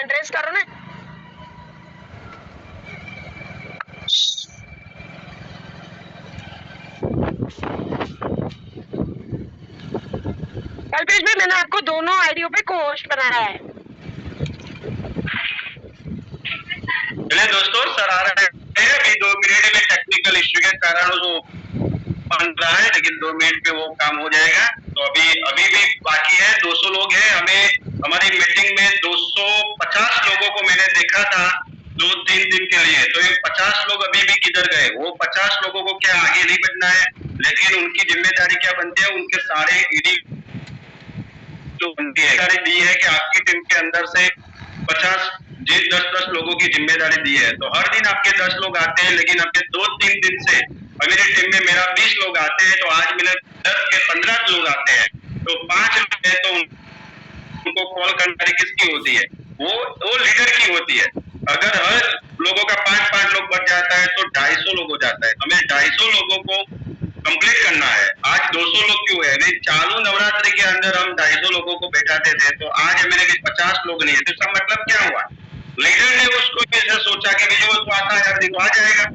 Hand raise करो ना। कल्पेश भाई मैंने आपको दोनों आईडियो पे को होस्ट बनाया है। चलिए दोस्तों, सर आ रहे हैं अभी 2 मिनट में। टेक्निकल इश्यू के कारण वो बन रहा है, लेकिन 2 मिनट में वो काम हो जाएगा। तो अभी भी बाकी है, 200 लोग हैं। हमें हमारी मीटिंग में 250 लोगों को मैंने देखा था 2-3 दिन के लिए। तो ये 50 लोग अभी भी किधर गए? वो 50 लोगों को क्या आगे नहीं बढ़ना है, लेकिन उनकी जिम्मेदारी क्या बनती है? उनके सारे ईडी जो बनती है दी है कि आपकी टीम के अंदर से 50 10-10 लोगों की जिम्मेदारी दी है। तो हर दिन आपके 10 लोग आते हैं, लेकिन अपने 2-3 दिन से मेरी टीम में मेरा 20 लोग आते हैं। तो आज मेरे 10 के 15 लोग आते हैं। तो 5 लोग हैं, तो उनको कॉल करने किसकी होती है? वो लीडर की होती है। अगर हर लोगों का 5-5 लोग बढ़ जाता है तो 250 लोग हो जाता है। हमें 250 लोगों को कंप्लीट करना है। आज 200 लोग क्यों है? नहीं, चालू नवरात्रि के अंदर हम 250 लोगों को बैठाते थे, तो आज मेरे 50 लोग नहीं है। तो इसका मतलब क्या हुआ? लीडर ने उसको ऐसा सोचा कि मुझे वो आता है, देखो आ जाएगा।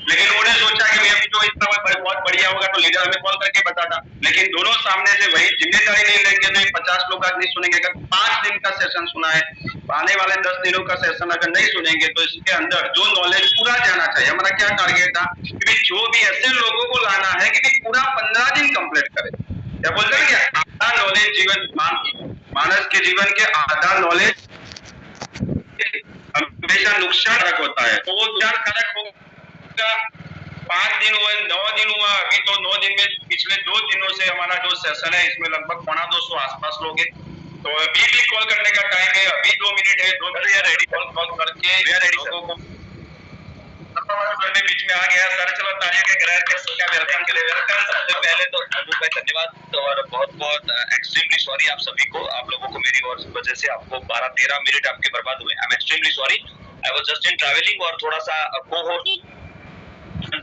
लेकिन उन्होंने सोचा कि अभी तो इतना बहुत बढ़िया होगा, तो लीडर हमें कॉल करके बताता। लेकिन दोनों सामने से वही जिम्मेदारी नहीं लेंगे तो 50 लोग आज नहीं सुनेंगे। अगर 5 दिन का सेशन सुना है, आने वाले 10 दिनों का सेशन अगर नहीं सुनेंगे तो इसके अंदर जो नॉलेज पूरा जाना चाहिए। हमारा क्या टारगेट था कि जो भी ऐसे लोगों को लाना है कि पूरा 15 दिन कंप्लीट करे। क्या बोलते हैं, क्या आधा नॉलेज जीवन मानस के जीवन के आधा नॉलेज हमेशा नुकसानकारक होता है। तो वो नुकसानकारक होगा। 5 दिन हुए, 9 दिन हुआ, अभी तो 9 दिन में पिछले 2 दिनों से हमारा जो सेशन है इसमें लगभग 250 आसपास लोग हैं। तो अभी भी कॉल करने का टाइम है, अभी 2 मिनट है। 2 मिनट रेडी कॉल करके लोगों को बीच में आ गया। सर चलो तालियों के गैर का वेलकम के लिए वेलकम। सबसे पहले तो अनूप भाई धन्यवाद और बहुत बहुत एक्सट्रीमली सॉरी आप सभी को, आप लोगों को मेरी और वजह से आपको 12-13 मिनट आपके बर्बाद हुए। आई am extremely sorry, I was just in travelling और थोड़ा सा को होस्ट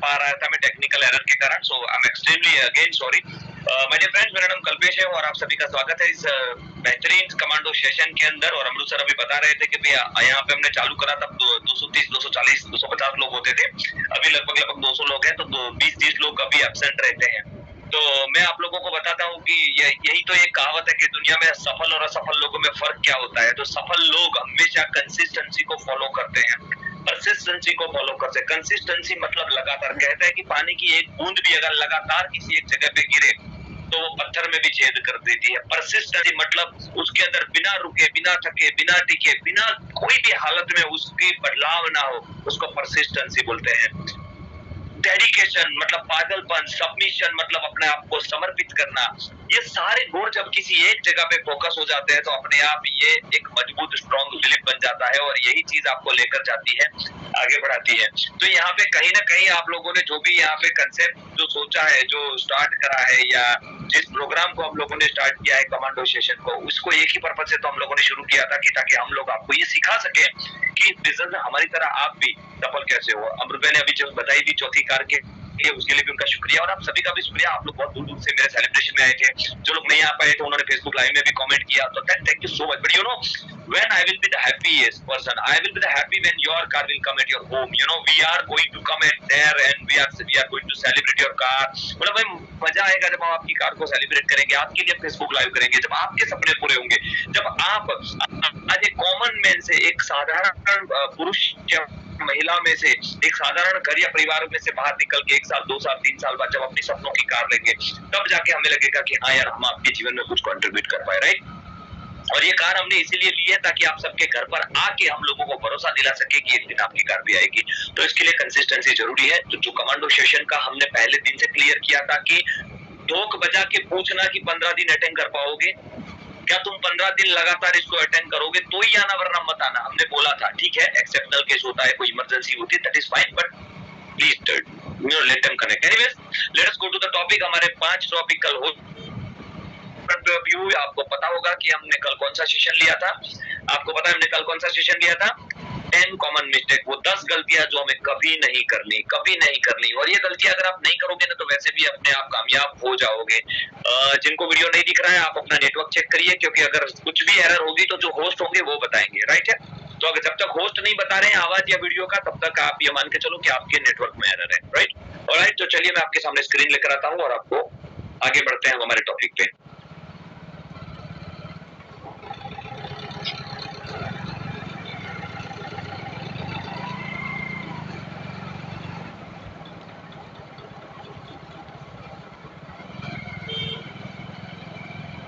पा रहा था मैं टेक्निकल एरर के कारण। So I am extremely again sorry. My dear friends, मेरा नाम कल्पेश है और आप सभी का स्वागत है इस बेहतरीन कमांडो सेशन के अंदर। और अमृत सर अभी बता रहे थे कि भैया यहाँ पे हमने चालू करा तब 230, 240, 250 लोग होते थे। अभी लगभग 200 लोग हैं, तो 20-30 लोग अभी एब्सेंट रहते हैं। तो मैं आप लोगों को बताता हूँ कि यही तो एक कहावत है कि दुनिया में सफल और असफल लोगों में फर्क क्या होता है। तो सफल लोग हमेशा कंसिस्टेंसी को फॉलो करते हैं, परसिस्टेंसी को फॉलो करते हैं। कंसिस्टेंसी मतलब लगातार, कहते हैं कि पानी की एक बूंद भी अगर लगातार किसी एक जगह पे गिरे तो वो पत्थर में भी छेद कर देती है। परसिस्टेंसी मतलब उसके अंदर बिना रुके, बिना थके, बिना टिके, बिना कोई भी हालत में उसकी बदलाव ना हो, उसको परसिस्टेंसी बोलते हैं। डेडिकेशन मतलब पागलपन, सबमिशन मतलब अपने आप को समर्पित करना। ये सारे गुण जब किसी एक जगह पे फोकस हो जाते हैं तो अपने आप ये एक मजबूत स्ट्रॉन्ग बिलीफ बन जाता है और यही चीज आपको लेकर जाती है, आगे बढ़ाती है। तो यहाँ पे कहीं ना कहीं आप लोगों ने जो भी यहाँ पे कंसेप्ट जो सोचा है, जो स्टार्ट करा है, या जिस प्रोग्राम को हम लोगों ने स्टार्ट किया है कमांडो सेशन को, उसको एक ही पर्पज से तो हम लोगों ने शुरू किया था कि ताकि हम लोग आपको ये सिखा सके कि बिजनेस में हमारी तरह आप भी सफल कैसे हो। अमृत ने अभी जो बताई भी चौथी कार के लिए, उसके लिए भी उनका शुक्रिया और आप सभी का भी शुक्रिया। आप लोग बहुत दूर दूर से मेरे सेलिब्रेशन में आए थे। जो लोग नहीं आ पाए थे उन्होंने फेसबुक लाइव में भी कमेंट किया, तो thank you so much. But you know when I will be the happiest person, I will be the happy when your car will come at your home. You know, we are going to come at there and we are going to celebrate your car. मतलब भाई मजा आएगा जब हम आपकी car को celebrate करेंगे, आपके लिए फेसबुक लाइव करेंगे, जब आपके सपने पूरे होंगे, जब आप आज एक कॉमन मैन से, एक साधारण पुरुष या महिला में से, एक साधारण घर या परिवार में से बाहर निकल के 1 साल, 2 साल, 3 साल बाद जब अपनी सपनों की कार लेंगे, तब जाके हमें लगेगा कि हाँ यार हम आपके जीवन में कुछ कंट्रीब्यूट कर पाए, राइट। और ये कार हमने इसीलिए ली है ताकि आप सबके घर पर आके हम लोगों को भरोसा दिला सके कि एक दिन आपकी कार भी आएगी। तो इसके लिए कंसिस्टेंसी जरूरी है। तो जो कमांडो सेशन का हमने पहले दिन से क्लियर किया था कि धोख बजा के पूछना कि 15 दिन अटेंड कर पाओगे क्या, तुम 15 दिन लगातार इसको अटेंड करोगे तो ही आना वरना मत आना। हमने बोला था ठीक है, एक्सेप्शनल केस होता है, कोई इमरजेंसी होती है, that is fine, but please let them connect. Anyways let us go to the topic. हमारे 5 टॉपिक कल हो व्यू। आपको पता होगा कि हमने कल कौन सा सेशन लिया था, आपको पता है हमने कल कौन सा सेशन लिया था। 10 कॉमन मिस्टेक, वो 10 गलतियां जो हमें कभी नहीं करनी। और ये गलतियां अगर आप नहीं करोगे ना तो वैसे भी अपने आप कामयाब हो जाओगे। जिनको वीडियो नहीं दिख रहा है आप अपना नेटवर्क चेक करिए, क्योंकि अगर कुछ भी एरर होगी तो जो होस्ट होंगे वो बताएंगे, राइट है। तो अगर जब तक होस्ट नहीं बता रहे हैं आवाज या वीडियो का, तब तक आप ये मान के चलो कि आपके नेटवर्क में एरर है, राइट। तो चलिए मैं आपके सामने स्क्रीन लेकर आता हूँ और आपको आगे बढ़ते हैं हमारे टॉपिक पे।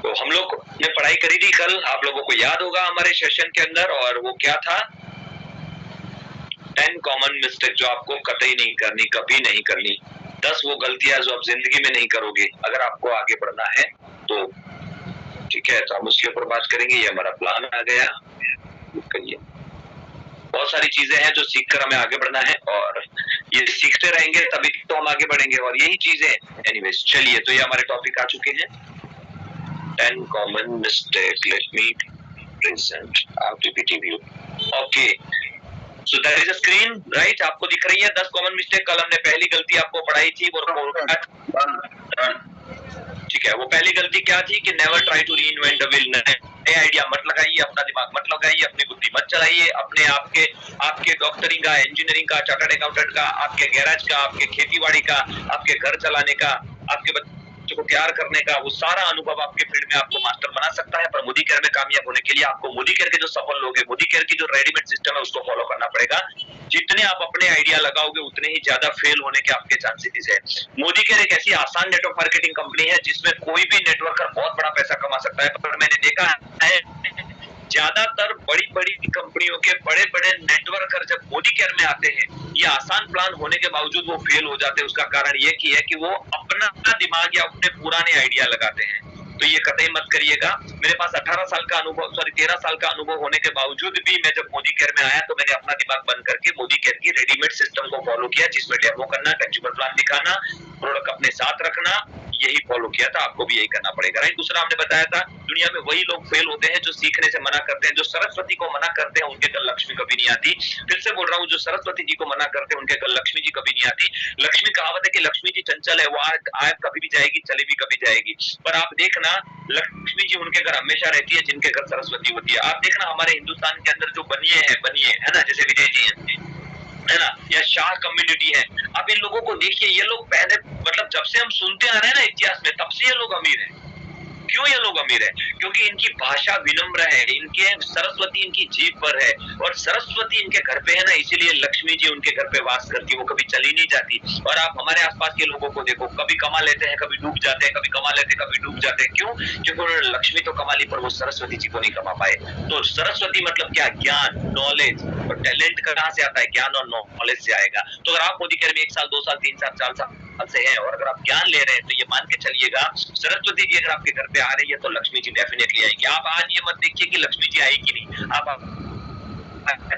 तो हम लोग ने पढ़ाई करी थी कल, आप लोगों को याद होगा हमारे सेशन के अंदर, और वो क्या था, 10 कॉमन मिस्टेक जो आपको कतई नहीं करनी, कभी नहीं करनी। 10 वो गलतियां जो आप जिंदगी में नहीं करोगे अगर आपको आगे बढ़ना है तो। ठीक है, तो हम उसके ऊपर बात करेंगे। ये हमारा प्लान आ गया, करिए। बहुत सारी चीजें हैं जो सीखकर हमें आगे बढ़ना है, और ये सीखते रहेंगे तभी तो हम आगे बढ़ेंगे, और यही चीजें। एनीवेज चलिए, तो ये हमारे टॉपिक आ चुके हैं, 10 common mistakes. Let me present our PPT view. Okay. So there is a screen, right? आपको दिख रही है 10 कॉमन मिस्टेक। कल हमने पहली गलती आपको पढ़ाई थी, वो ठीक है। वो पहली गलती क्या थी कि never try to reinvent the wheel. नए आइडिया मत लगाइए, अपना दिमाग मत लगाइए, अपनी बुद्धि मत चलाइए, अपने आपके डॉक्टरिंग का, इंजीनियरिंग का, चार्टर्ड अकाउंटेंट का, आपके गैराज का, आपके खेतीबाड़ी का, आपके घर चलाने का, आपके बच्चों को प्यार करने का, वो सारा अनुभव आपके फील्ड में आपको मास्टर बना सकता है। पर मोदी केयर में कामयाब होने के लिए आपको मोदी केयर के जो सफल लोग हैं, मोदी केयर की जो रेडीमेड सिस्टम है उसको फॉलो करना पड़ेगा। जितने आप अपने आइडिया लगाओगे उतने ही ज्यादा फेल होने के आपके चांसेस है। मोदी केयर एक ऐसी आसान नेटवर्क मार्केटिंग कंपनी है जिसमें कोई भी नेटवर्कर बहुत बड़ा पैसा कमा सकता है। पर मैंने देखा है ज्यादातर बड़ी बड़ी कंपनियों के बड़े बड़े नेटवर्कर जब मोदी केयर में आते हैं, ये आसान प्लान होने के बावजूद वो फेल हो जाते हैं। उसका कारण ये है कि वो अपना दिमाग या अपने पुराने आइडिया लगाते हैं। तो ये कतई मत करिएगा। मेरे पास 13 साल का अनुभव होने के बावजूद भी मैं जब मोदी केयर में आया तो मैंने अपना दिमाग बंद करके मोदी केयर की रेडीमेड सिस्टम को फॉलो किया, जिसमें डेमो करना, कंज्यूमर प्लान दिखाना, प्रोडक्ट अपने साथ रखना, यही फॉलो किया था। आपको भी यही करना पड़ेगा, राइट। दूसरा हमने बताया था दुनिया में वही लोग फेल होते हैं जो सीखने से मना करते हैं। जो सरस्वती को मना करते हैं उनके कल लक्ष्मी कभी नहीं आती। फिर से बोल रहा हूँ, जो सरस्वती जी को मना करते हैं उनके कल लक्ष्मी जी कभी नहीं आती। लक्ष्मी कहावत है कि लक्ष्मी जी चंचल है, वो आए कभी भी जाएगी, चली भी कभी जाएगी। पर आप देखना लक्ष्मी जी उनके घर हमेशा रहती है जिनके घर सरस्वती होती है। आप देखना हमारे हिंदुस्तान के अंदर जो बनिए है ना, जैसे विजय जी है ना, या शाह कम्युनिटी है, आप इन लोगों को देखिए। ये लोग पहले मतलब जब से हम सुनते आ रहे हैं ना इतिहास में, तब से ये लोग अमीर हैं। क्यों ये लोग अमीर है? क्योंकि इनकी भाषा विनम्र है, इनके सरस्वती इनकी जीभ पर है, और सरस्वती इनके घर पे है ना, इसीलिए लक्ष्मी जी उनके घर पे वास करती है, वो कभी चली नहीं जाती। और आप हमारे आसपास के लोगों को देखो, कभी कमा लेते हैं, कभी डूब जाते हैं, कभी कमा लेते हैं, कभी डूब जाते हैं। क्यों? क्योंकि उन्होंने लक्ष्मी तो कमा ली पर वो सरस्वती जी को नहीं कमा पाए। तो सरस्वती मतलब क्या? ज्ञान, नॉलेज। और टैलेंट कहाँ से आता है? ज्ञान और नॉलेज से आएगा। तो अगर आप मोदी केयर में 1 साल, 2 साल, 3 साल, 4 साल से है और अगर आप ज्ञान ले रहे हैं तो ये मान के चलिएगा सरस्वती जी अगर आपके घर पे आ रही है तो लक्ष्मी जी डेफिनेटली आएगी। आप आज ये मत देखिए कि लक्ष्मी जी आएगी नहीं, आप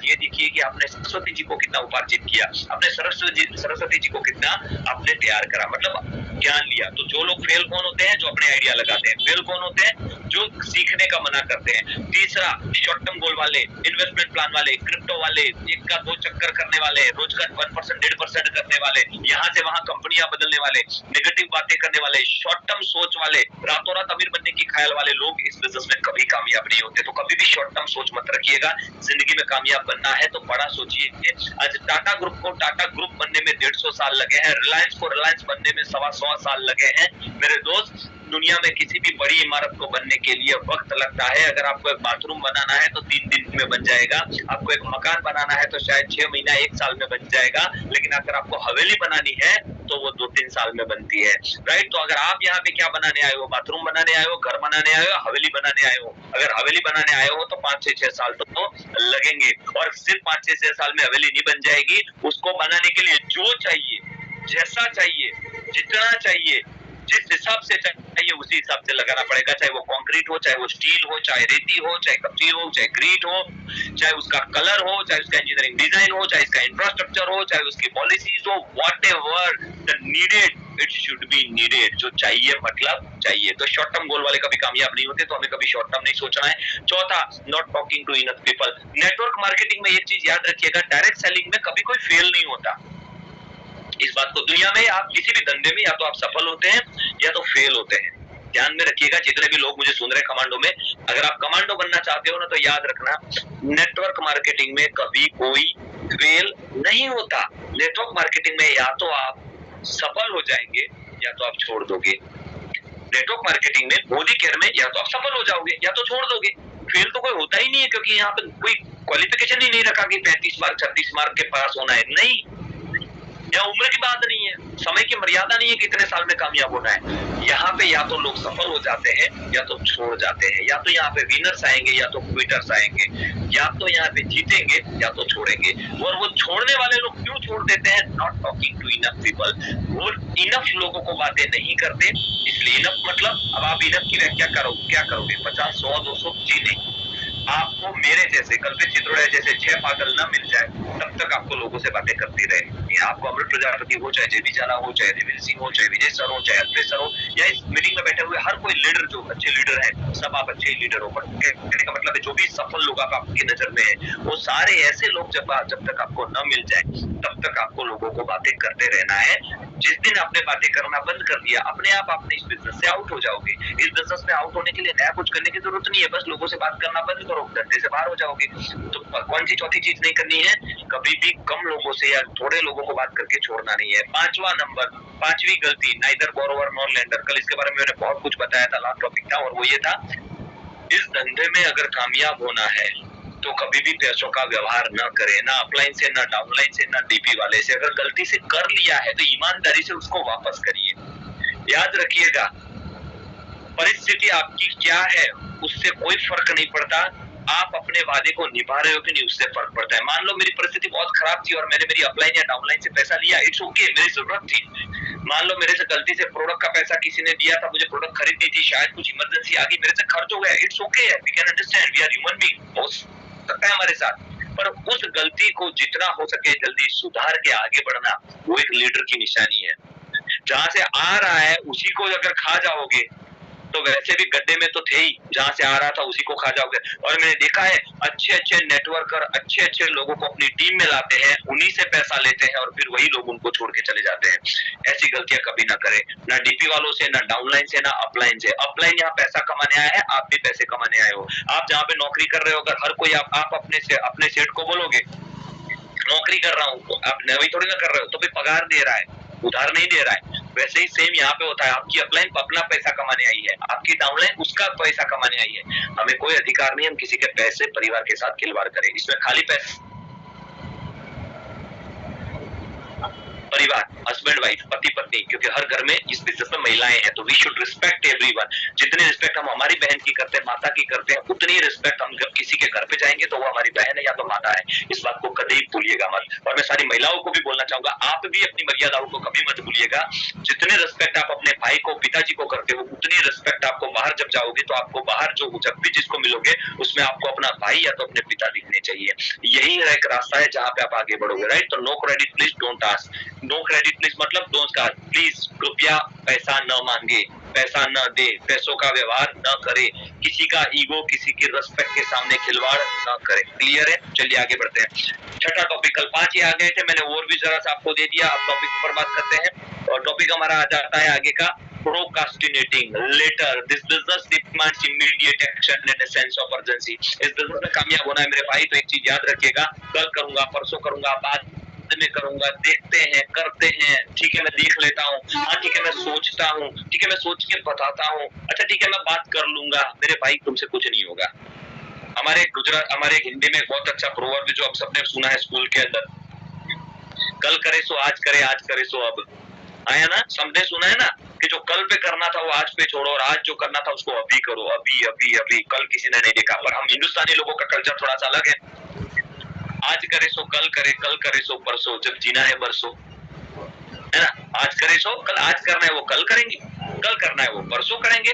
ये देखिए कि आपने सरस्वती जी को कितना उपार्जित किया, आपने सरस्वती जी को कितना आपने तैयार करा, मतलब ज्ञान लिया। तो जो लोग फेल कौन होते हैं? जो अपने आइडिया लगाते हैं। फेल कौन होते हैं? जो सीखने का मना करते हैं। तीसरा, शॉर्ट टर्म गोल वाले, इन्वेस्टमेंट प्लान वाले, क्रिप्टो वाले, 1 का 2 चक्कर करने वाले, रोज का 1%, 1.5% करने वाले, यहाँ से वहां कंपनियां बदलने वाले, नेगेटिव बातें करने वाले, शॉर्ट टर्म सोच वाले, रातों रात अमीर बनने की ख्याल वाले लोग इस बिजनेस में कभी कामयाब नहीं होते। तो कभी भी शॉर्ट टर्म सोच मत रखिएगा। जिंदगी में कामयाब बनना है तो बड़ा सोचिए। आज टाटा ग्रुप को टाटा ग्रुप बनने में 150 साल लगे हैं, रिलायंस को रिलायंस बनने में 125 साल लगे हैं। मेरे दोस्त, दुनिया में किसी भी बड़ी इमारत को बनने के लिए वक्त लगता है। अगर आपको एक बाथरूम बनाना है तो 3 दिन में बन जाएगा, आपको एक मकान बनाना है तो शायद 6 महीना 1 साल में बन जाएगा, लेकिन अगर आपको हवेली बनानी है तो वो 2-3 साल में बनती है, राइट। तो अगर आप यहाँ पे क्या बनाने आए हो? बाथरूम बनाने आए हो, घर बनाने आए हो, हवेली बनाने आए हो? अगर हवेली बनाने आए हो तो 5-6 साल तो लगेंगे, और सिर्फ 5-6 साल में हवेली नहीं बन जाएगी। उसको बनाने के लिए जो चाहिए, जैसा चाहिए, जितना चाहिए, जिस हिसाब से चाहिए उसी हिसाब से लगाना पड़ेगा। चाहे वो कंक्रीट हो, चाहे वो स्टील हो, चाहे रेती हो, चाहे कच्ची हो, चाहे ग्रीट हो, चाहे उसका कलर हो, चाहे उसका इंजीनियरिंग डिजाइन हो, चाहे इसका इंफ्रास्ट्रक्चर हो, चाहे उसकी पॉलिसीज हो, whatever the needed it should be needed. जो चाहिए मतलब चाहिए। तो शॉर्ट टर्म गोल वाले कभी कामयाब नहीं होते, तो हमें कभी शॉर्ट टर्म नहीं सोचना है। चौथा, not talking to enough people. Network marketing में एक चीज याद रखिएगा, डायरेक्ट सेलिंग में कभी कोई फेल नहीं होता। इस बात को, दुनिया में आप किसी भी धंधे में या तो आप सफल होते हैं या तो फेल होते हैं। ध्यान में रखिएगा, जितने भी लोग मुझे सुन रहे हैं कमांडो में, अगर आप कमांडो बनना चाहते हो ना, तो याद रखना नेटवर्क मार्केटिंग में कभी कोई फेल नहीं होता। नेटवर्क मार्केटिंग में या तो आप सफल हो जाएंगे या तो आप छोड़ दोगे। नेटवर्क मार्केटिंग में मोदी केयर में या तो आप सफल हो जाओगे या तो छोड़ दोगे। फेल तो कोई होता ही नहीं है, क्योंकि यहाँ पे कोई क्वालिफिकेशन ही नहीं रखा कि 35 मार्क 36 मार्क के पास होना है। नहीं, या उम्र की बात नहीं है, समय की मर्यादा नहीं है कितने साल में कामयाब होना है। यहाँ पे या तो लोग सफल हो जाते हैं या तो छोड़ जाते हैं। या तो यहाँ पे विनर्स आएंगे या तो क्विटर्स आएंगे। या तो यहाँ पे जीतेंगे या तो छोड़ेंगे। और वो छोड़ने वाले लोग क्यों छोड़ देते हैं? Not talking to enough people. वो इनफ लोगों को बातें नहीं करते, इसलिए इनफ मतलब, अब आप इनफ की व्याख्या क्या करोगे? 50, 100, 200 जी नहीं। आपको मेरे जैसे कल्पित चित्रोड़े जैसे 6 पागल न मिल जाए तब तक आपको लोगों से बातें करती रहे। आपको अमृत प्रजापति हो, चाहे जेबी जाला हो, चाहे देवेंद्र सिंह हो, चाहे विजय सर हो, चाहे अल्पेश सर हो, या इस मीटिंग में बैठे हुए हर कोई लीडर जो अच्छे लीडर है, सब आप अच्छे लीडर हो। कहने का मतलब है जो भी सफल लोग आपकी नजर में है, वो सारे ऐसे लोग जब तक आपको न मिल जाए तब तक आपको लोगों को बातें करते रहना है। जिस दिन आपने बातें करना बंद कर दिया, अपने आप आपने इस बिजनेस से आउट हो जाओगे। इस बिजनेस में आउट होने के लिए नया कुछ करने की जरूरत नहीं है, बस लोगों से बात करना बंद करो, धंधे से बाहर हो जाओगे। तो कौन सी चौथी चीज नहीं करनी है? कभी भी कम लोगों से या थोड़े लोगों को बात करके छोड़ना नहीं है। पांचवी गलती, नाइदर बोरोवर नॉर लेंडर। कल इसके बारे में मैंने बहुत कुछ बताया था, लास्ट टॉपिक था, और वो ये था, इस धंधे में अगर कामयाब होना है तो कभी भी पैसों का व्यवहार न करे, ना अपलाइन से, ना डाउनलाइन से, ना डीपी वाले से। अगर गलती से कर लिया है तो ईमानदारी से उसको वापस करिए। याद रखिएगा, परिस्थिति आपकी क्या है उससे कोई फर्क नहीं पड़ता, आप अपने वादे को निभा रहे हो कि नहीं उससे फर्क पड़ता है। मान लो मेरी परिस्थिति बहुत खराब थी और मैंने मेरी अपलाइन या डाउनलाइन से पैसा लिया, इट्स ओके, मेरी जरूरत थी। मान लो मेरे से गलती से प्रोडक्ट का पैसा किसी ने दिया था, मुझे प्रोडक्ट खरीदनी थी, शायद कुछ इमरजेंसी आ गई, मेरे से खर्च हो गया, it's okay, we can understand, we are human being, हो सकता है हमारे साथ। पर उस गलती को जितना हो सके जल्दी सुधार के आगे बढ़ना, वो एक लीडर की निशानी है। जहां से आ रहा है उसी को अगर खा जाओगे तो वैसे भी गड्ढे में तो थे ही, जहां से आ रहा था उसी को खा जाओगे। और मैंने देखा है अच्छे नेटवर्कर अच्छे लोगों को अपनी टीम में लाते हैं, उन्हीं से पैसा लेते हैं और फिर वही लोग उनको छोड़ के चले जाते हैं। ऐसी गलतियां कभी ना करें, ना डीपी वालों से, ना डाउनलाइन से, ना अपलाइन से। अपलाइन यहाँ पैसा कमाने आया है, आप भी पैसे कमाने आए हो। आप जहाँ पे नौकरी कर रहे हो, अगर हर कोई आप अपने सेठ को बोलोगे नौकरी कर रहा हूँ, आप नौकरी थोड़ी ना कर रहे हो, तो भी पगार दे रहा है, उधार नहीं दे रहा है। वैसे ही सेम यहाँ पे होता है, आपकी अपलाइन अपना पैसा कमाने आई है, आपकी डाउनलाइन उसका पैसा कमाने आई है। हमें कोई अधिकार नहीं हम किसी के पैसे परिवार के साथ खिलवाड़ करें। इसमें खाली पैसे परिवार, हस्बैंड वाइफ, पति पत्नी, क्योंकि हर घर में इस बिजनेस में महिलाएं हैं, तो वी शुड रिस्पेक्ट एवरीवन। जितनी रिस्पेक्ट हम हमारी बहन की करते हैं, माता की करते हैं, उतनी रिस्पेक्ट हम जब किसी के घर पे जाएंगे तो वो हमारी बहन है या तो माता है। इस बात को कभी भूलिएगा मत। और मैं सारी महिलाओं को भी बोलना चाहूंगा, आप भी अपनी मर्यादाओं को कभी मत भूलिएगा। जितनी रिस्पेक्ट आप अपने भाई को, पिताजी को करते हो, उतनी रिस्पेक्ट आपको बाहर जब जाओगे तो आपको बाहर जब भी जिसको मिलोगे उसमें आपको अपना भाई या तो अपने पिता दिखने चाहिए। यही एक रास्ता है जहाँ पे आप आगे बढ़ोगे, राइट। तो no credit please don't ask. No credit please मतलब डोंट आस्क, प्लीज कृपया पैसा न मांगे, पैसा न दे, पैसों का व्यवहार न करे, किसी का ईगो, किसी की रिस्पेक्ट के सामने खिलवाड़ न करे। क्लियर है? चलिए आगे बढ़ते हैं। छठा टॉपिक, कल 5 ही आ गए थे, मैंने और भी जरा सा आपको दे दिया। अब टॉपिक पर बात करते हैं और टॉपिक हमारा आ जाता है आगे का, procrastinating later. This business demands immediate action and a sense of urgency. इस बिजनेस में कामयाब होना है मेरे भाई, तो एक चीज याद रखिएगा, कल करूंगा, परसों करूंगा, बाद में करूंगा, देखते हैं, करते हैं, ठीक है मैं देख लेता हूँ, हाँ ठीक है मैं सोचता हूँ, ठीक है मैं सोच के बताता हूँ, अच्छा ठीक है मैं बात कर लूंगा। मेरे भाई तुमसे कुछ नहीं होगा। हमारे हिंदी में बहुत अच्छा प्रोवर्ब जो आप सबने सुना है स्कूल के अंदर, कल करे सो आज करे, आज करे सो अब। आया ना, सबने सुना है ना कि जो कल पे करना था वो आज पे छोड़ो, और आज जो करना था उसको अभी करो, अभी अभी अभी। कल किसी ने नहीं देखा, पर हम हिंदुस्तानी लोगों का कल्चर थोड़ा सा अलग है। आज करे सो कल करे, कल करे सो परसों, जब जीना है बरसों, है ना। आज करे सो कल, आज करना है वो कल करेंगे, कल करना है वो परसों करेंगे।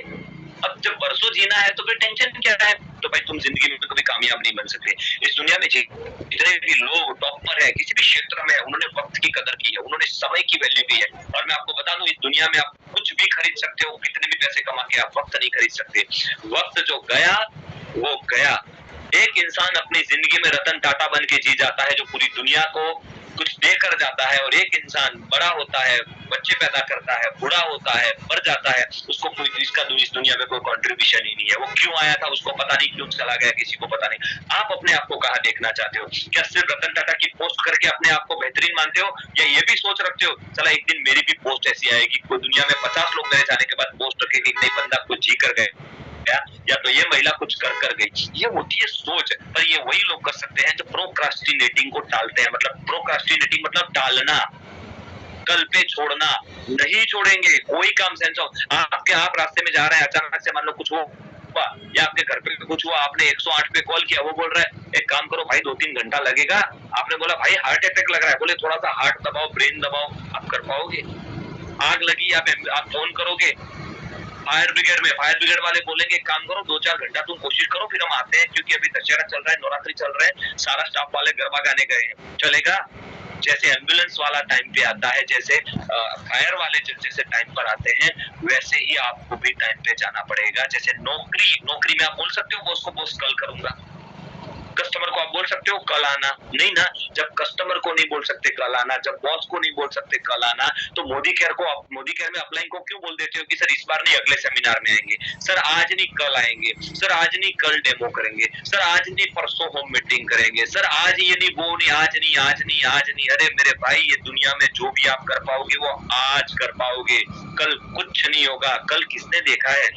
अब जब परसों जीना है तो फिर टेंशन क्या है? तो भाई तुम जिंदगी में कभी कामयाब नहीं बन सकते। इस दुनिया में जितने भी लोग टॉपर है किसी भी क्षेत्र में, उन्होंने वक्त की कदर की है, उन्होंने समय की वैल्यू की है। और मैं आपको बता दूं, इस दुनिया में आप कुछ भी खरीद सकते हो, कितने भी पैसे कमा के, आप वक्त नहीं खरीद सकते। वक्त जो गया वो गया। एक इंसान अपनी जिंदगी में रतन टाटा बन के जी जाता है जो पूरी दुनिया को कुछ देकर जाता है, और एक इंसान बड़ा होता है, बच्चे पैदा करता है, बूढ़ा होता है, मर जाता है, उसको कोई इसका इस दुनिया में कोई कंट्रीब्यूशन ही नहीं है। वो क्यों आया था उसको पता नहीं, क्यों चला गया किसी को पता नहीं। आप अपने आप को कहाँ देखना चाहते हो? क्या सिर्फ रतन टाटा की पोस्ट करके अपने आप को बेहतरीन मानते हो, या ये भी सोच रखते हो चला एक दिन मेरी भी पोस्ट ऐसी आएगी, कोई दुनिया में 50 लोग मेरे जाने के बाद पोस्ट रखेंगे, नहीं बंदा कुछ जी कर गए, या तो ये महिला कुछ कर गई। ये होती है सोच। पर ये वही लोग कर सकते हैं जो प्रोक्रास्टिनेटिंग को टालते हैं। मतलब प्रोक्रास्टिनेटिंग मतलब टालना, कल पे छोड़ना। नहीं छोड़ेंगे कोई काम। सेंस आप रास्ते में जा रहे हैं, अचानक से मान लो कुछ हुआ या आपके घर पे कुछ हुआ, आपने 108 पे कॉल किया, वो बोल रहा है एक काम करो भाई 2-3 घंटा लगेगा। आपने बोला भाई हार्ट अटैक लग रहा है, बोले थोड़ा सा हार्ट दबाओ, ब्रेन दबाओ। आप कर पाओगे? आग लगी, आप फोन करोगे फायर ब्रिगेड में, फायर ब्रिगेड वाले बोलेंगे एक काम करो 2-4 घंटा तुम कोशिश करो, फिर हम आते हैं, क्योंकि अभी दशहरा चल रहा है, नवरात्रि चल रहा है, सारा स्टाफ वाले गरबा गाने गए हैं। चलेगा? जैसे एम्बुलेंस वाला टाइम पे आता है, जैसे फायर वाले जैसे टाइम पर आते हैं, वैसे ही आपको भी टाइम पे जाना पड़ेगा। जैसे नौकरी में आप बोल सकते हो बॉस को बॉस कल करूंगा, कस्टमर को आप बोल सकते हो कल आना, नहीं ना। जब कस्टमर को नहीं बोल सकते कल आना, जब बॉस को नहीं बोल सकते कल आना, तो मोदी केयर में अपलाइन को क्यों बोल देते हो कि सर इस बार नहीं अगले सेमिनार में आएंगे, सर आज नहीं कल आएंगे, सर आज नहीं कल डेमो करेंगे, सर आज नहीं परसों होम मीटिंग करेंगे, सर आज ये नहीं वो नहीं, आज नहीं। अरे मेरे भाई, ये दुनिया में जो भी आप कर पाओगे वो आज कर पाओगे, कल कुछ नहीं होगा। कल किसने देखा है?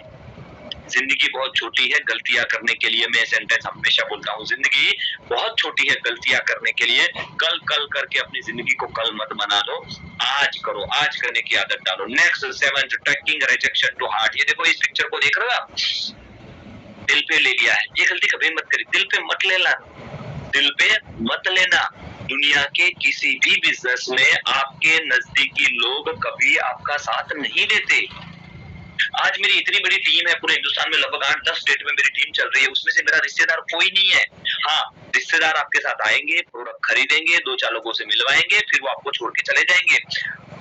जिंदगी बहुत छोटी है गलतियां करने के लिए। मैं सेंटेंस हमेशा बोलता हूँ, जिंदगी बहुत छोटी है गलतियां करने के लिए। कल कल करके अपनी जिंदगी को कल मत बना दो, आज करो, आज करने की आदत डालो। Next 7 tracking rejection to heart. ये देखो, इस पिक्चर को देख रहे हो आप, दिल पे ले लिया है। ये गलती कभी मत करिए, दिल पे मत लेना, दिल पे मत लेना। दुनिया के किसी भी बिजनेस में आपके नजदीकी लोग कभी आपका साथ नहीं देते। आज मेरी इतनी बड़ी टीम है, पूरे हिंदुस्तान में लगभग 8-10 स्टेट में मेरी टीम चल रही है, उसमें से मेरा रिश्तेदार कोई नहीं है। हाँ, रिश्तेदार आपके साथ आएंगे, प्रोडक्ट खरीदेंगे, 2-4 लोगों से मिलवाएंगे, फिर वो आपको छोड़ के चले जाएंगे।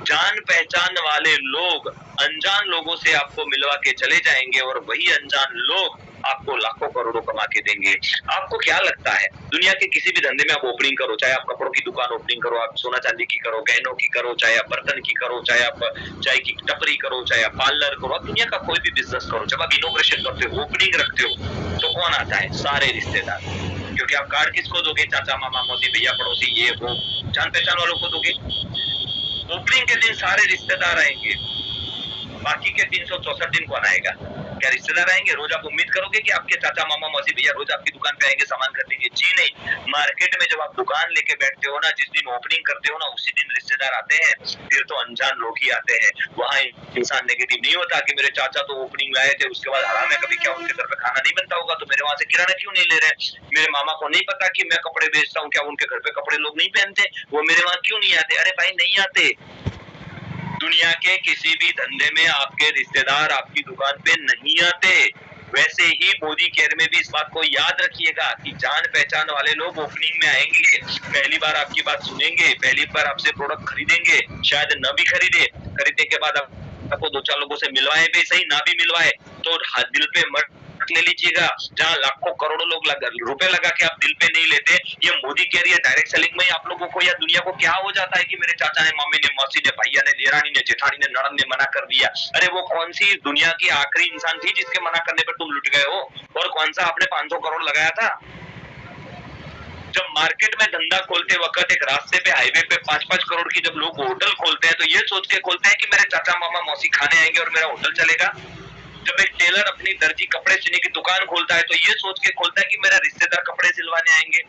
जान पहचान वाले लोग अनजान लोगों से आपको मिलवा के चले जाएंगे, और वही अनजान लोग आपको लाखों करोड़ों कमा के देंगे। आपको क्या लगता है, दुनिया के किसी भी धंधे में आप ओपनिंग करो, चाहे आप कपड़ों की दुकान ओपनिंग करो, आप सोना चांदी की करो, गहनों की करो, चाहे आप बर्तन की करो, चाहे आप चाय की टपरी करो, चाहे आप पार्लर करो, आप दुनिया का कोई भी बिजनेस करो, जब आप इनोग्रेशन करते हो, ओपनिंग रखते हो, तो कौन आता है? सारे रिश्तेदार। क्योंकि आप कार्ड किसको दोगे? चाचा मामा मौसी भैया पड़ोसी, ये वो जान पहचान वालों को दोगे। ओपनिंग के दिन सारे रिश्तेदार आएंगे, बाकी के 364 दिन कौन आएगा? क्या रिश्तेदार आएंगे? रोज आप उम्मीद करोगे कि आपके चाचा मामा मौसी भैया रोज आपकी दुकान पे आएंगे, सामान खरीदेंगे? जी नहीं। मार्केट में जब आप दुकान लेके बैठते हो ना, जिस दिन ओपनिंग करते हो ना, उसी दिन रिश्तेदार आते हैं, फिर तो अनजान लोग ही आते हैं। वहाँ इंसान नेगेटिव नहीं होता कि मेरे चाचा तो ओपनिंग में आए थे, उसके बाद हराम है, कभी क्या उनके घर पे खाना नहीं बनता होगा, तो मेरे वहां से किराना क्यों नहीं ले रहे? मेरे मामा को नहीं पता कि मैं कपड़े बेचता हूँ, क्या उनके घर पे कपड़े लोग नहीं पहनते? वो मेरे वहां क्यों नहीं आते? अरे भाई नहीं आते। दुनिया के किसी भी धंधे में आपके रिश्तेदार आपकी दुकान पे नहीं आते। वैसे ही मोदी केयर में भी इस बात को याद रखिएगा कि जान पहचान वाले लोग ओपनिंग में आएंगे, पहली बार आपकी बात सुनेंगे, पहली बार आपसे प्रोडक्ट खरीदेंगे, शायद न भी खरीदने के बाद आपको 2-4 लोगों से मिलवाए भी सही, ना भी मिलवाए तो दिल पे मत ले लीजिएगा। जहाँ लाखों करोड़ों लोग रुपए लगा के आप दिल पे नहीं लेते। ये मोदी केयर, ये डायरेक्ट सेलिंग में आप लोगों को या दुनिया को क्या हो जाता है कि मेरे चाचा ने, मम्मी ने, मौसी ने, भैया ने, देरानी ने, जेठानी ने, ननद ने मना कर दिया। अरे वो कौन सी दुनिया की आखिरी इंसान थी जिसके मना करने पर तुम लुट गए हो? और कौन सा आपने 500 करोड़ लगाया था? जब मार्केट में धंधा खोलते वक्त एक रास्ते पे, हाईवे पे 5-5 करोड़ की जब लोग होटल खोलते हैं, तो ये सोच के खोलते हैं कि मेरे चाचा मामा मौसी खाने आएंगे और मेरा होटल चलेगा। जब एक टेलर अपनी दर्जी कपड़े सिलने की दुकान खोलता है, तो ये सोच के खोलता है कि मेरा रिश्तेदार कपड़े सिलवाने आएंगे।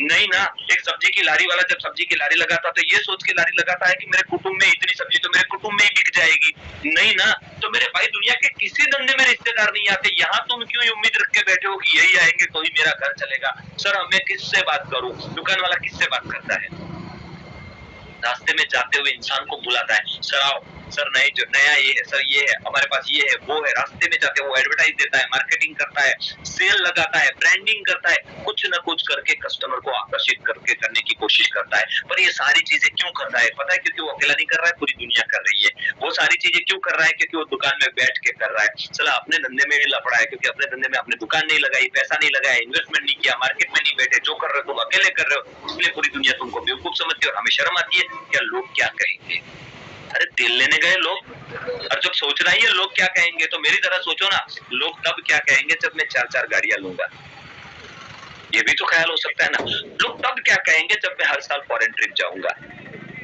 नहीं ना। एक सब्जी की लारी वाला जब सब्जी की लारी लगाता, तो ये सोच के लारी लगाता है कि मेरे कुटुंब में इतनी सब्जी तो मेरे कुटुंब में ही बिक जाएगी। नहीं ना। तो मेरे भाई, दुनिया के किसी धंधे में रिश्तेदार नहीं आते। यहाँ तुम क्यों उम्मीद रख के बैठे हो कि यही आएंगे तो ही मेरा घर चलेगा? सर, मैं किससे बात करूं? दुकान वाला किससे बात करता है? रास्ते में जाते हुए इंसान को बुलाता है, सर आओ, सर नई जो नया ये है सर, ये है हमारे पास, ये है वो है, रास्ते में जाते वो एडवर्टाइज देता है, मार्केटिंग करता है, सेल लगाता है, ब्रांडिंग करता है, कुछ न कुछ करके कस्टमर को आकर्षित करके करने की कोशिश करता है। पर ये सारी चीजें क्यों कर रहा है पता है? क्योंकि वो अकेला नहीं कर रहा है, पूरी दुनिया कर रही है। वो सारी चीजें क्यों कर रहा है? क्योंकि वो दुकान में बैठ के कर रहा है। चला अपने धंधे में ही लफड़ा है, क्योंकि अपने धंधे में आपने दुकान नहीं लगाई, पैसा नहीं लगाया, इन्वेस्टमेंट नहीं किया, मार्केट में नहीं बैठे, जो कर रहे हो तुम अकेले कर रहे हो, इसलिए पूरी दुनिया तुमको बेवकूफ समझती है और हमें शर्म आती है क्या लोग क्या कहेंगे। अरे तेल लेने गए लोग, और जब सोचना ही है लोग क्या कहेंगे, तो मेरी तरह सोचो ना, लोग तब क्या कहेंगे जब मैं 4-4 गाड़ियां लूंगा। ये भी तो ख्याल हो सकता है ना। लोग तब क्या कहेंगे जब मैं हर साल फॉरेन ट्रिप जाऊंगा।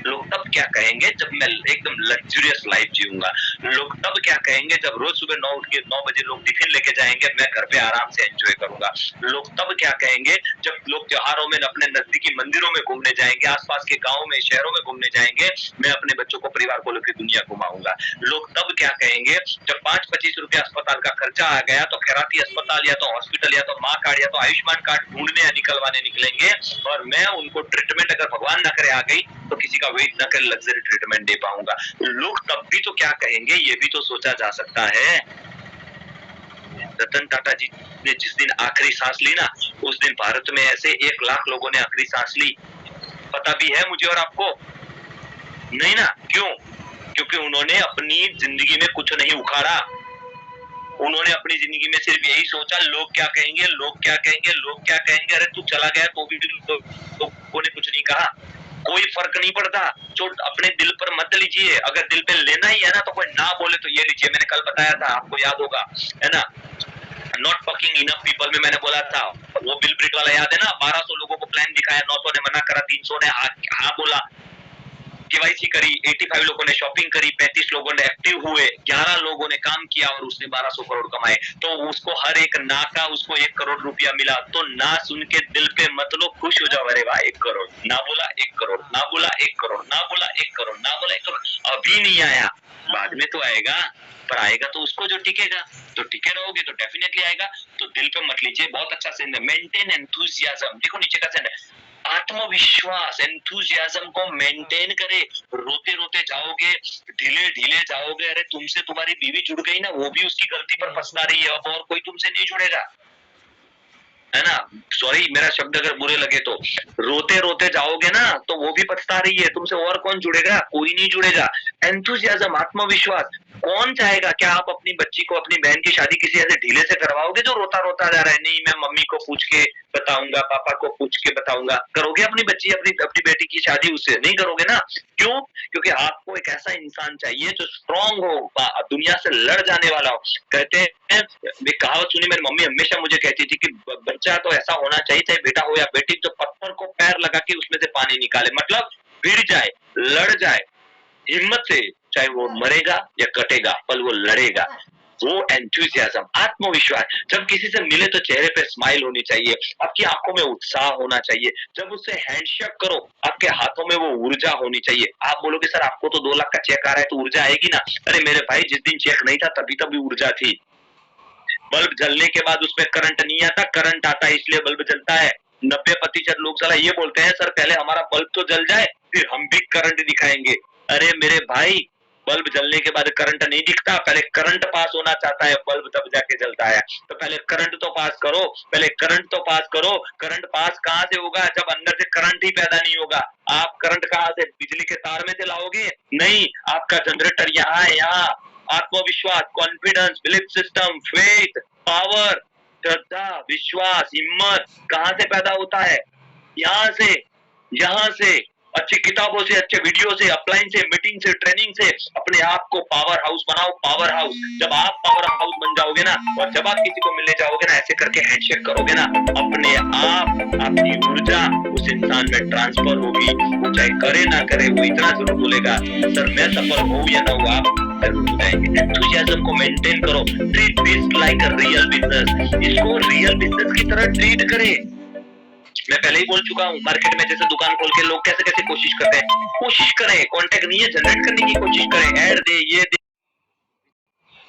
लोग तब क्या कहेंगे जब मैं एकदम लग्जरियस लाइफ जीऊंगा। लोग तब क्या कहेंगे जब रोज सुबह 9 उठ के 9 बजे लोग टिफिन लेके जाएंगे, मैं घर पे आराम से एंजॉय करूंगा। लोग तब क्या कहेंगे जब लोग त्योहारों में अपने नजदीकी मंदिरों में घूमने जाएंगे, आसपास के गाँव में शहरों में घूमने जाएंगे, मैं अपने बच्चों को परिवार को लेकर दुनिया घुमाऊंगा। लोग तब क्या कहेंगे जब 5-25 रुपया अस्पताल का खर्चा आ गया तो खैराती अस्पताल या तो हॉस्पिटल या तो माँ कार्ड या तो आयुष्मान कार्ड ढूंढने या निकलवाने निकलेंगे, और मैं उनको ट्रीटमेंट अगर भगवान न करे आ गई तो किसी का वेट न कर लग्जरी ट्रीटमेंट दे पाऊंगा। लोग तब भी तो क्या कहेंगे ये भी तो सोचा जा सकता है। रतन टाटा जी ने जिस दिन आखिरी सांस ली ना, उस दिन भारत में ऐसे 1 लाख लोगों ने आखिरी सांस ली। पता भी है मुझे और आपको? नहीं ना। क्यों? क्योंकि उन्होंने अपनी जिंदगी में कुछ नहीं उखाड़ा। उन्होंने अपनी जिंदगी में सिर्फ यही सोचा लोग क्या कहेंगे, लोग क्या कहेंगे, लोग क्या कहेंगे। अरे तू चला गया तो भी लोगों ने कुछ नहीं कहा, कोई फर्क नहीं पड़ता। चोट अपने दिल पर मत लीजिए। अगर दिल पे लेना ही है ना तो कोई ना बोले तो ये लीजिए। मैंने कल बताया था, आपको याद होगा, है ना, नॉट फकिंग इनफ पीपल में मैंने बोला था, वो बिल ब्रिट वाला याद है ना? 1200 लोगों को प्लान दिखाया, 900 ने मना करा, 300 ने हाँ बोला, केवाईसी करी, 85 लोगों ने शॉपिंग करी, 35 लोगों ने एक्टिव हुए, 11 लोगों ने काम किया और उसने 1200 करोड़ कमाए। तो उसको हर एक ना का उसको 1 करोड़ रुपया मिला। तो ना सुन के दिल पे मत लो, खुश हो जाओ। अरे वाह 1 करोड़, ना बोला 1 करोड़, ना बोला 1 करोड़, ना बोला 1 करोड़, ना बोला 1 करोड़। अभी नहीं आया, बाद में तो आएगा, पर आएगा तो उसको जो टिकेगा। तो टिके रहोगे तो डेफिनेटली आएगा। तो दिल पे मत लीजिए। बहुत अच्छा सेंड है, मेंटेन एंथुसियाज्म। देखो नीचे का सेंड है, आत्मविश्वास, एंथुसियाज्म को मेंटेन करे। रोते रोते जाओगे, ढीले ढीले जाओगे, अरे तुमसे तुम्हारी बीवी जुड़ गई ना, वो भी उसकी गलती पर फंसना रही है, अब और कोई तुमसे नहीं जुड़ेगा, है ना। सॉरी मेरा शब्द अगर बुरे लगे तो, रोते रोते जाओगे ना तो वो भी पछता रही है, तुमसे और कौन जुड़ेगा? कोई नहीं जुड़ेगा। एंथुसियाज्म, आत्मविश्वास, कौन चाहेगा? क्या आप अपनी बच्ची को, अपनी बहन की शादी किसी ऐसे ढीले से करवाओगे जो रोता रोता जा रहा है? नहीं, मैं मम्मी को पूछ के बताऊंगा, पापा को पूछ के बताऊंगा। करोगे अपनी बच्ची, अपनी बेटी की शादी उससे? नहीं करोगे ना। क्यों? क्योंकि आपको एक ऐसा इंसान चाहिए जो स्ट्रांग हो, दुनिया से लड़ जाने वाला हो। कहते हैं, कहावत सुनी मेरी मम्मी हमेशा मुझे कहती थी कि बच्चा तो ऐसा होना चाहिए, चाहे बेटा हो या बेटी, जो पत्थर को पैर लगा के उसमें से पानी निकाले। मतलब भिड़ जाए, लड़ जाए हिम्मत से, चाहे वो मरेगा या कटेगा, पर वो लड़ेगा। वो एंथुसियाज्म, आत्मविश्वास। जब किसी से मिले तो चेहरे पे स्माइल होनी चाहिए, आपकी आंखों में उत्साह होना चाहिए। जब उससे हैंडशेक करो, आपके हाथों में वो ऊर्जा होनी चाहिए। आप बोलोगे सर आपको तो 2 लाख का चेक आ रहा है तो ऊर्जा आएगी ना। अरे मेरे भाई, जिस दिन चेक नहीं था तभी ऊर्जा थी। बल्ब जलने के बाद उसमें करंट नहीं आता, करंट आता है इसलिए बल्ब जलता है। 90% लोग साला ये बोलते हैं सर पहले हमारा बल्ब तो जल जाए फिर हम भी करंट दिखाएंगे। अरे मेरे भाई, बल्ब जलने के बाद करंट नहीं दिखता, पहले करंट पास होना चाहता है, बल्ब तब जाके जलता है। तो पहले करंट तो पास करो, पहले करंट तो पास करो। करंट पास कहां से होगा जब अंदर से करंट ही पैदा नहीं होगा? आप करंट कहां से, बिजली के तार में से लाओगे? नहीं, आपका जनरेटर यहाँ है, यहाँ। आत्मविश्वास, confidence, belief system, faith, power, श्रद्धा, विश्वास, हिम्मत कहां से पैदा होता है? यहाँ से अच्छी किताबों से, अच्छे वीडियो से, अपलाइन से, मीटिंग से, ट्रेनिंग से अपने आप को पावर हाउस बनाओ। पावर हाउस, जब आप पावर हाउस बन जाओगे ना, और जब आप किसी को मिलने जाओगे ना, ऐसे करके हैंडशेक करोगे ना, अपने आप आपकी ऊर्जा उस इंसान में ट्रांसफर होगी। वो चाहे करे ना करे, वो इतना जरूर बोलेगा सर मैं सफल हूँ या ना हूँ, आप जरूर बताएंगे। एंथुसियाज्म को मेंटेन करो। Treat this like a real business. इसको रियल बिजनेस की तरह ट्रीट करें। मैं पहले ही बोल चुका हूँ, मार्केट में जैसे दुकान खोल के लोग कैसे कैसे कोशिश करते हैं, कोशिश करें, कॉन्टेक्ट नहीं है जनरेट करने की कोशिश करें, ऐड दे, ये दे।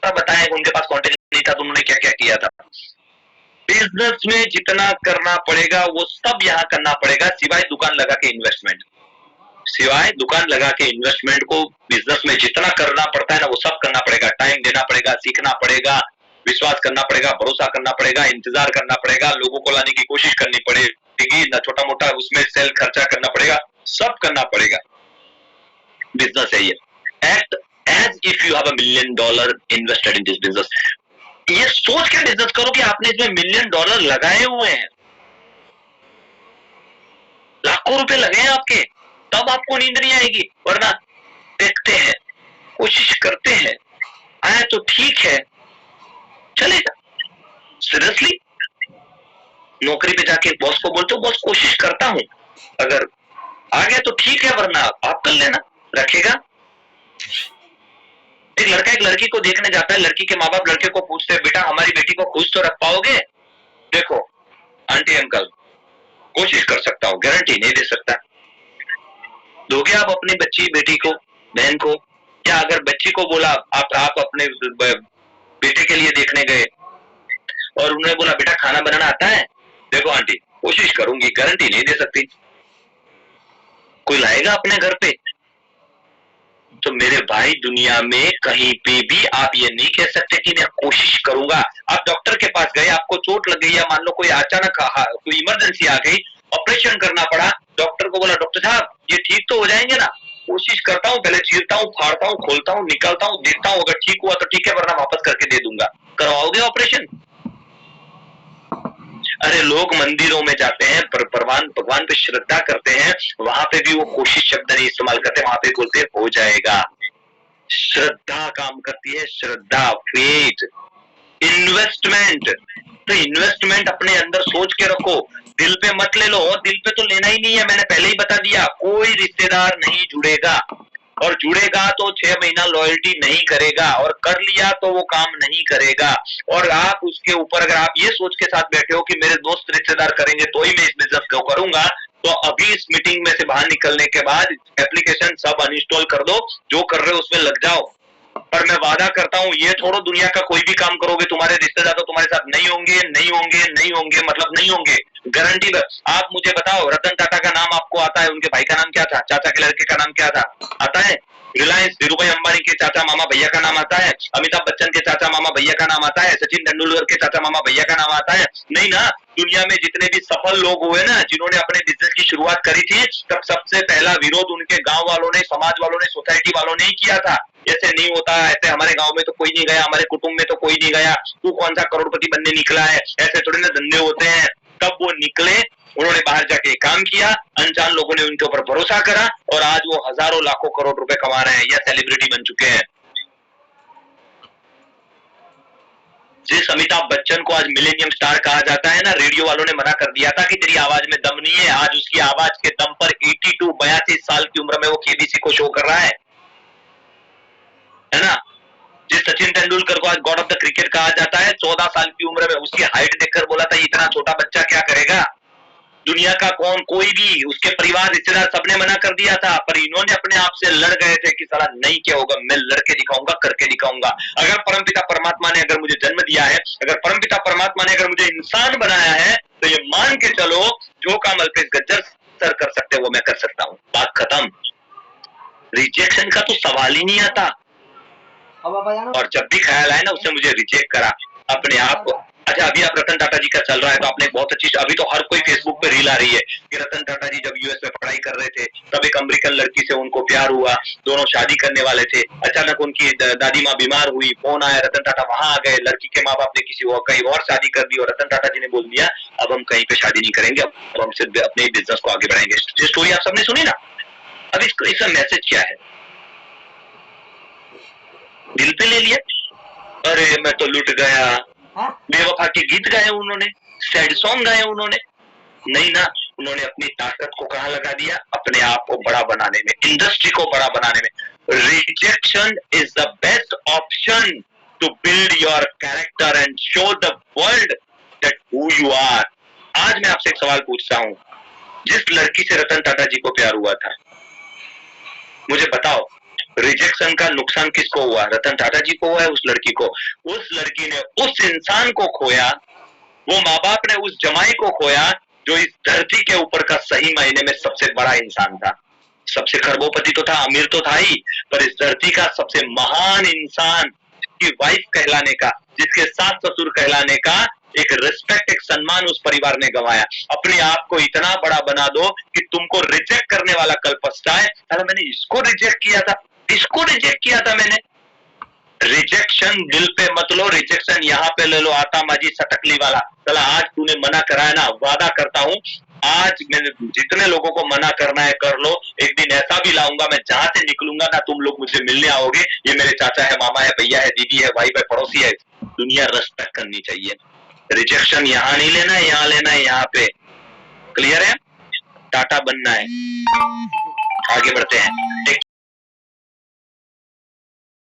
बताया उनके पास कॉन्टेक्ट नहीं था तो उन्होंने क्या क्या किया था। बिजनेस में जितना करना पड़ेगा वो सब यहाँ करना पड़ेगा, सिवाय दुकान लगा के इन्वेस्टमेंट। सिवाय दुकान लगा के इन्वेस्टमेंट को बिजनेस में जितना करना पड़ता है ना वो सब करना पड़ेगा, टाइम देना पड़ेगा, सीखना पड़ेगा, विश्वास करना पड़ेगा, भरोसा करना पड़ेगा, इंतजार करना पड़ेगा, लोगों को लाने की कोशिश करनी पड़ेगी, ना छोटा मोटा उसमें सेल खर्चा करना पड़ेगा, सब करना पड़ेगा। बिजनेस है ये। Act as if you have $1 million invested in this business. ये सोच के बिजनेस करो कि आपने इसमें $1 million लगाए हुए हैं, लाखों रुपए लगे हैं आपके, तब आपको नींद नहीं आएगी। वरना देखते हैं, कोशिश करते हैं, आया तो ठीक है, चलेगा। सीरियसली नौकरी पे जाके बॉस को बोलते हो बॉस कोशिश करता हूं, अगर आ गया तो ठीक है, वरना आप कर लेना, रखेगा। एक लड़का एक लड़की को देखने जाता है, लड़की के माँ बाप लड़के को पूछते हैं बेटा हमारी बेटी को खुश तो रख पाओगे? देखो आंटी अंकल कोशिश कर सकता हूँ, गारंटी नहीं दे सकता। दोगे आप अपनी बच्ची बेटी को, बहन को? या अगर बच्ची को बोला आप अपने बेटे के लिए देखने गए और उन्होंने बोला बेटा खाना बनाना आता है? देखो आंटी कोशिश करूंगी, गारंटी नहीं दे सकती। कोई लाएगा अपने घर पे? तो मेरे भाई दुनिया में कहीं पे भी आप ये नहीं कह सकते कि मैं कोशिश करूंगा। आप डॉक्टर के पास गए, आपको चोट लग गई या मान लो कोई अचानक कोई इमरजेंसी आ गई, ऑपरेशन करना पड़ा, डॉक्टर को बोला डॉक्टर साहब ये ठीक तो हो जाएंगे ना? कोशिश करता हूँ, पहले चीरता हूँ, फाड़ता हूँ, खोलता हूँ, निकालता हूँ, देखता हूँ, अगर ठीक हुआ तो ठीक है, वरना वापस करके दे दूंगा। करवाओगे ऑपरेशन? अरे लोग मंदिरों में जाते हैं, भगवान पे श्रद्धा करते हैं, वहां पे भी वो कोशिश शब्द नहीं इस्तेमाल करते, वहां पे बोलते हैं हो जाएगा। श्रद्धा काम करती है, श्रद्धा, फेथ, इन्वेस्टमेंट। तो इन्वेस्टमेंट अपने अंदर सोच के रखो, दिल पे मत ले लो, और दिल पे तो लेना ही नहीं है, मैंने पहले ही बता दिया, कोई रिश्तेदार नहीं जुड़ेगा, और जुड़ेगा तो 6 महीना लॉयल्टी नहीं करेगा, और कर लिया तो वो काम नहीं करेगा। और आप उसके ऊपर अगर आप ये सोच के साथ बैठे हो कि मेरे दोस्त रिश्तेदार करेंगे तो ही मैं इस बिजनेस को करूंगा, तो अभी इस मीटिंग में से बाहर निकलने के बाद एप्लीकेशन सब अनइंस्टॉल कर दो, जो कर रहे हो उसमें लग जाओ। पर मैं वादा करता हूं ये छोड़ो, दुनिया का कोई भी काम करोगे तुम्हारे रिश्तेदार तो तुम्हारे साथ नहीं होंगे, नहीं होंगे, नहीं होंगे, मतलब नहीं होंगे, गारंटी। आप मुझे बताओ रतन टाटा का नाम आपको आता है? उनके भाई का नाम क्या था? चाचा के लड़के का नाम क्या था? आता है? रिलायंस धीरूभाई अंबानी के चाचा मामा भैया का नाम आता है? अमिताभ बच्चन के चाचा मामा भैया का नाम आता है? सचिन तेंदुलकर के चाचा मामा भैया का नाम आता है? नहीं ना। दुनिया में जितने भी सफल लोग हुए ना, जिन्होंने अपने बिजनेस की शुरुआत करी थी, तब सबसे पहला विरोध उनके गांव वालों ने, समाज वालों ने, सोसाइटी वालों ने ही किया था। ऐसे नहीं होता, ऐसे हमारे गांव में तो कोई नहीं गया, हमारे कुटुंब में तो कोई नहीं गया, तू कौन सा करोड़पति बनने निकला है, ऐसे थोड़े ना धंधे होते हैं। तब वो निकले, उन्होंने बाहर जाके काम किया, अनजान लोगों ने उनके ऊपर भरोसा करा, और आज वो हजारों लाखों करोड़ रुपए कमा रहे हैं या सेलिब्रिटी बन चुके हैं। जिस अमिताभ बच्चन को आज मिलेनियम स्टार कहा जाता है ना, रेडियो वालों ने मना कर दिया था कि तेरी आवाज में दम नहीं है, आज उसकी आवाज के दम पर 82 साल की उम्र में वो केबीसी को शो कर रहा है ना। जिस सचिन तेंदुलकर को आज गॉड ऑफ द क्रिकेट कहा जाता है, 14 साल की उम्र में उसकी हाइट देखकर बोला था इतना छोटा बच्चा क्या करेगा। दुनिया का कौन, कोई भी, उसके परिवार रिश्तेदार सबने मना कर दिया था, पर इन्होंने अपने आप से लड़ गए थे कि साला नहीं क्या होगा, मैं लड़के दिखाऊंगा, करके दिखाऊंगा। अगर परमपिता परमात्मा ने अगर मुझे जन्म दिया है, अगर परमपिता परमात्मा ने अगर मुझे इंसान बनाया है, तो ये मान के चलो जो काम अल्पेश गज्जर सर कर सकते वो मैं कर सकता हूँ। बात खत्म। रिजेक्शन का तो सवाल ही नहीं आता। और जब भी ख्याल आए ना उससे मुझे रिजेक्ट करा अपने आप को। अच्छा अभी आप रतन टाटा जी का चल रहा है तो आपने बहुत अच्छी, अभी तो हर कोई फेसबुक पे रील आ रही है कि रतन टाटा जी जब यूएस में पढ़ाई कर रहे थे तब एक अमेरिकन लड़की से उनको प्यार हुआ, दोनों शादी करने वाले थे, अचानक उनकी दादी माँ बीमार हुई, फोन आया, रतन टाटा वहां आ गए, लड़की के माँ बाप ने किसी और कहीं और शादी कर दी, और रतन टाटा जी ने बोल दिया अब हम कहीं पे शादी नहीं करेंगे, अब हम सिर्फ अपने बिजनेस को आगे बढ़ाएंगे। ये स्टोरी आप सबने सुनी ना। अब इसका मैसेज क्या है? दिल पे ले लिया, अरे मैं तो लुट गया, बेवफा के गीत गाए उन्होंने, सैड सॉन्ग गाए उन्होंने, नहीं ना। उन्होंने अपनी ताकत को कहां लगा दिया? अपने आप को बड़ा बनाने में, इंडस्ट्री को बड़ा बनाने में। Rejection is the best option to build your character and show the world that who you are. आज मैं आपसे एक सवाल पूछता हूं, जिस लड़की से रतन टाटा जी को प्यार हुआ था, मुझे बताओ रिजेक्शन का नुकसान किसको हुआ? रतन टाटा जी को हुआ है, उस लड़की को? उस लड़की ने उस इंसान को खोया, वो माँ बाप ने उस जमाई को खोया जो इस धरती के ऊपर का सही मायने में सबसे बड़ा इंसान था। सबसे खरबोपति तो था, अमीर तो था ही, पर इस धरती का सबसे महान इंसान की वाइफ कहलाने का, जिसके सास ससुर कहलाने का एक रिस्पेक्ट, एक सम्मान उस परिवार ने गंवाया। अपने आप को इतना बड़ा बना दो कि तुमको रिजेक्ट करने वाला कल पछताए, अरे मैंने इसको रिजेक्ट किया था, इसको रिजेक्ट किया था मैंने। रिजेक्शन दिल पे मत लो, रिजेक्शन यहाँ पे ले लो, आता माजी सटकली वाला। चला आज तूने मना कराया ना, वादा करता हूँ आज मैंने जितने लोगों को मना करना है कर लो। एक दिन ऐसा भी लाऊंगा मैं, जहां से निकलूंगा ना तुम लोग मुझे मिलने आओगे। ये मेरे चाचा है, मामा है, भैया है, दीदी है, भाई है, पड़ोसी है। दुनिया रेस्पेक्ट करनी चाहिए। रिजेक्शन यहाँ नहीं लेना है, यहाँ लेना है, यहाँ पे। क्लियर है? टाटा बनना है। आगे बढ़ते हैं।